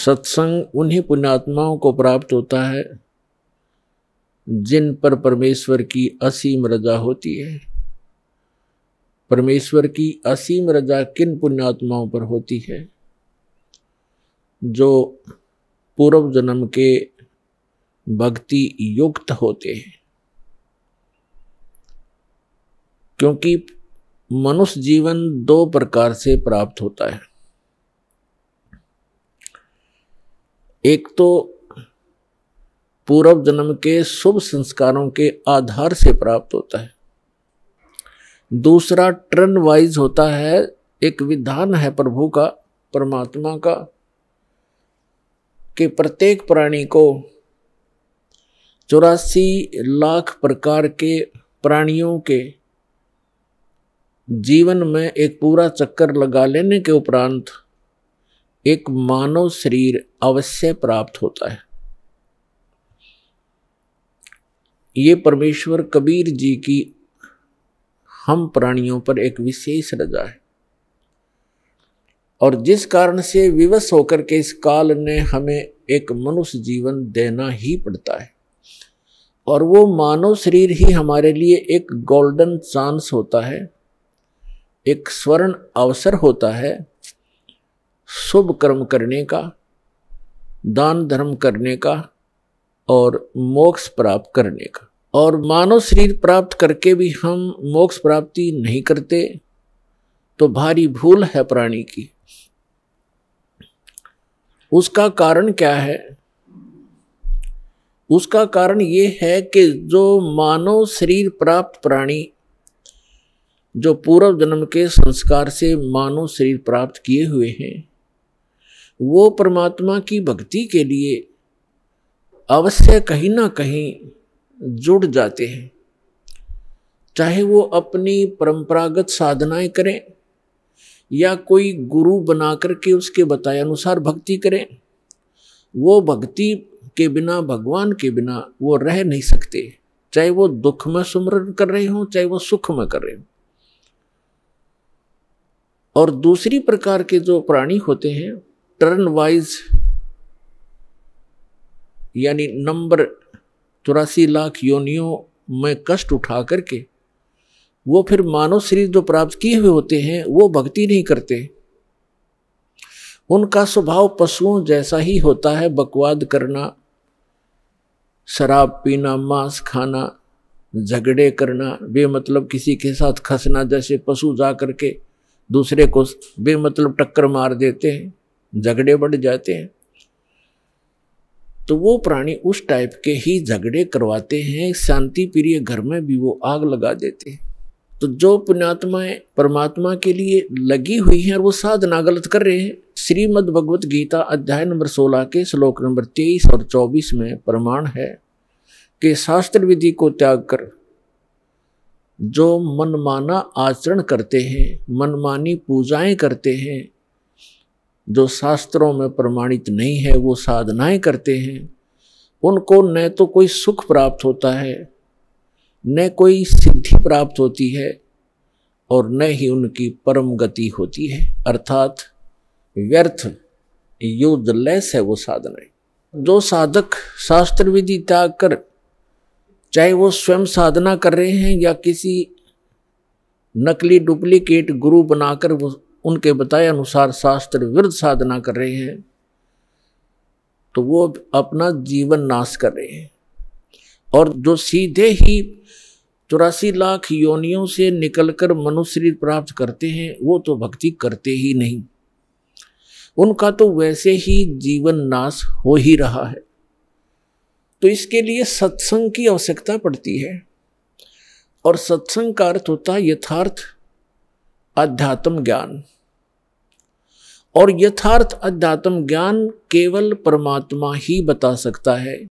सत्संग उन्हीं पुण्यात्माओं को प्राप्त होता है जिन पर परमेश्वर की असीम रजा होती है। परमेश्वर की असीम रजा किन पुण्यात्माओं पर होती है? जो पूर्व जन्म के भक्ति युक्त होते हैं। क्योंकि मनुष्य जीवन दो प्रकार से प्राप्त होता है। एक तो पूर्व जन्म के शुभ संस्कारों के आधार से प्राप्त होता है। दूसरा टर्न वाइज होता है, एक विधान है प्रभु का, परमात्मा का, कि प्रत्येक प्राणी को 84 लाख प्रकार के प्राणियों के जीवन में एक पूरा चक्कर लगा लेने के उपरांत एक मानव शरीर अवश्य प्राप्त होता है। ये परमेश्वर कबीर जी की हम प्राणियों पर एक विशेष रजा है, और जिस कारण से विवश होकर के इस काल ने हमें एक मनुष्य जीवन देना ही पड़ता है। और वो मानव शरीर ही हमारे लिए एक गोल्डन चांस होता है, एक स्वर्ण अवसर होता है शुभ कर्म करने का, दान धर्म करने का और मोक्ष प्राप्त करने का। और मानव शरीर प्राप्त करके भी हम मोक्ष प्राप्ति नहीं करते तो भारी भूल है प्राणी की। उसका कारण क्या है? उसका कारण ये है कि जो मानव शरीर प्राप्त प्राणी, जो पूर्व जन्म के संस्कार से मानव शरीर प्राप्त किए हुए हैं, वो परमात्मा की भक्ति के लिए अवश्य कहीं ना कहीं जुड़ जाते हैं। चाहे वो अपनी परंपरागत साधनाएं करें या कोई गुरु बना करके उसके बताए अनुसार भक्ति करें, वो भक्ति के बिना, भगवान के बिना वो रह नहीं सकते। चाहे वो दुख में सुमरन कर रहे हो, चाहे वो सुख में कर रहे हो। और दूसरी प्रकार के जो प्राणी होते हैं, टर्न वाइज, यानी नंबर 84 लाख योनियों में कष्ट उठा करके वो फिर मानव शरीर जो प्राप्त किए हुए होते हैं, वो भक्ति नहीं करते। उनका स्वभाव पशुओं जैसा ही होता है, बकवाद करना, शराब पीना, मांस खाना, झगड़े करना, बेमतलब किसी के साथ खसना, जैसे पशु जा करके दूसरे को बेमतलब टक्कर मार देते हैं, झगड़े बढ़ जाते हैं। तो वो प्राणी उस टाइप के ही झगड़े करवाते हैं। शांति प्रिय घर में भी वो आग लगा देते हैं। तो जो पुण्यात्माएं परमात्मा के लिए लगी हुई हैं और वो साधना गलत कर रहे हैं, श्रीमद् भगवत गीता अध्याय नंबर 16 के श्लोक नंबर 23 और 24 में प्रमाण है कि शास्त्र विधि को त्याग कर जो मनमाना आचरण करते हैं, मनमानी पूजाएं करते हैं, जो शास्त्रों में प्रमाणित नहीं है वो साधनाएं करते हैं, उनको न तो कोई सुख प्राप्त होता है, न कोई सिद्धि प्राप्त होती है, और न ही उनकी परम गति होती है। अर्थात व्यर्थ, यूजलेस है वो साधनाएं। जो साधक शास्त्र विधि त्याग कर, चाहे वो स्वयं साधना कर रहे हैं या किसी नकली डुप्लीकेट गुरु बनाकर वो उनके बताए अनुसार शास्त्र विरुद्ध साधना कर रहे हैं, तो वो अपना जीवन नाश कर रहे हैं। और जो सीधे ही 84 लाख योनियों से निकलकर मनुष्य शरीर प्राप्त करते हैं, वो तो भक्ति करते ही नहीं। उनका तो वैसे ही जीवन नाश हो ही रहा है। तो इसके लिए सत्संग की आवश्यकता पड़ती है। और सत्संग का अर्थ होता है यथार्थ अध्यात्म ज्ञान। और यथार्थ अध्यात्म ज्ञान केवल परमात्मा ही बता सकता है।